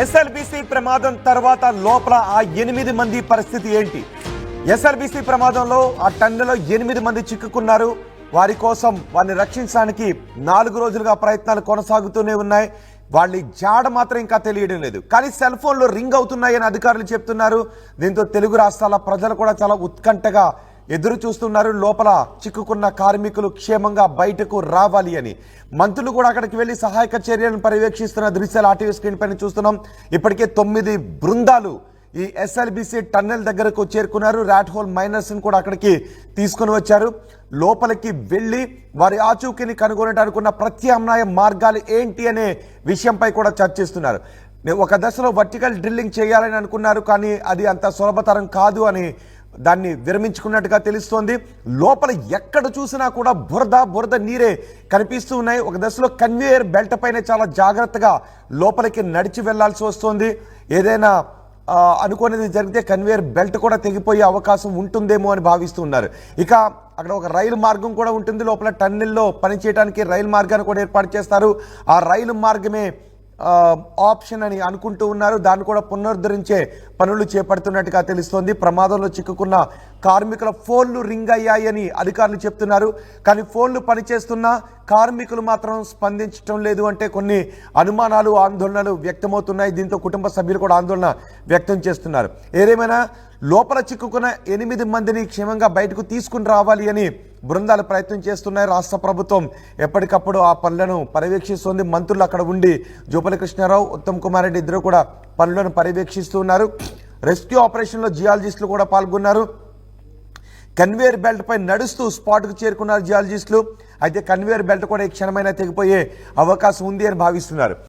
SLBC ప్రమాదం తర్వాత లోపల ఆ 8 మంది పరిస్థితి ఏంటి? ఎస్ఎల్బిసి ప్రమాదంలో ఆ టన్నెలో 8 మంది చిక్కుకున్నారు. వారి కోసం వారిని రక్షించడానికి 4 రోజులుగా ప్రయత్నాలు కొనసాగుతూనే ఉన్నాయి. వాళ్ళ జాడ మాత్రం ఇంకా తెలియడం లేదు. కానీ సెల్ ఫోన్లో రింగ్ అవుతున్నాయని అధికారులు చెప్తున్నారు. దీంతో తెలుగు రాష్ట్రాల ప్రజలు కూడా చాలా ఉత్కంఠగా ఎదురు చూస్తున్నారు. లోపల చిక్కుకున్న కార్మికులు క్షేమంగా బయటకు రావాలి అని మంత్రులు కూడా అక్కడికి వెళ్లి సహాయక చర్యలను పర్యవేక్షిస్తున్న దృశ్యాలు ఆర్టీవీ స్క్రీన్ పైన చూస్తున్నాం. ఇప్పటికే 9 బృందాలు ఈ ఎస్ఎల్బిసి టన్నెల్ దగ్గరకు చేరుకున్నారు. ర్యాట్ హోల్ మైనర్స్ కూడా అక్కడికి తీసుకుని వచ్చారు. లోపలికి వెళ్లి వారి ఆచూకీని కనుగొనడానికి ఉన్న ప్రత్యామ్నాయ మార్గాలు ఏంటి అనే విషయంపై కూడా చర్చిస్తున్నారు. ఒక దశలో వర్టికల్ డ్రిల్లింగ్ చేయాలని అనుకున్నారు, కానీ అది అంత సులభతరం కాదు అని దాన్ని విరమించుకున్నట్టుగా తెలుస్తోంది. లోపల ఎక్కడ చూసినా కూడా బురద నీరే కనిపిస్తూ ఉన్నాయి. ఒక దశలో కన్వేయర్ బెల్ట్ పైన చాలా జాగ్రత్తగా లోపలికి నడిచి వెళ్లాల్సి వస్తుంది. ఏదైనా అనుకునేది జరిగితే కన్వేయర్ బెల్ట్ కూడా తెగిపోయే అవకాశం ఉంటుందేమో అని భావిస్తున్నారు. ఇక అక్కడ ఒక రైలు మార్గం కూడా ఉంటుంది. లోపల టన్నెల్లో పనిచేయడానికి రైలు మార్గాన్ని కూడా ఏర్పాటు చేస్తారు. ఆ రైలు మార్గమే ఆప్షన్ అని అనుకుంటూ ఉన్నారు. దాన్ని కూడా పునరుద్ధరించే పనులు చేపడుతున్నట్టుగా తెలుస్తోంది. ప్రమాదంలో చిక్కుకున్న కార్మికుల ఫోన్లు రింగ్ అయ్యాయని అధికారులు చెప్తున్నారు. కానీ ఫోన్లు పనిచేస్తున్నా కార్మికులు మాత్రం స్పందించడం లేదు అంటే కొన్ని అనుమానాలు, ఆందోళనలు వ్యక్తమవుతున్నాయి. దీంతో కుటుంబ సభ్యులు కూడా ఆందోళన వ్యక్తం చేస్తున్నారు. ఏదేమైనా లోపల చిక్కుకున్న 8 మందిని క్షేమంగా బయటకు తీసుకుని రావాలి అని బృందాలు ప్రయత్నం చేస్తున్నాయి. రాష్ట్ర ప్రభుత్వం ఎప్పటికప్పుడు ఆ పనులను పర్యవేక్షిస్తోంది. మంత్రులు అక్కడ ఉండి జూపల్లి కృష్ణారావు, ఉత్తమ్ కుమార్ రెడ్డి ఇద్దరు కూడా పనులను పర్యవేక్షిస్తూ ఉన్నారు. రెస్క్యూ ఆపరేషన్లో జియాలజిస్టులు కూడా పాల్గొన్నారు. కన్వేయర్ బెల్ట్ పై నడుస్తూ స్పాట్కు చేరుకున్నారు జియాలజిస్టులు. అయితే కన్వేయర్ బెల్ట్ కూడా ఈ క్షణమైనా తెగిపోయే అవకాశం ఉంది అని భావిస్తున్నారు.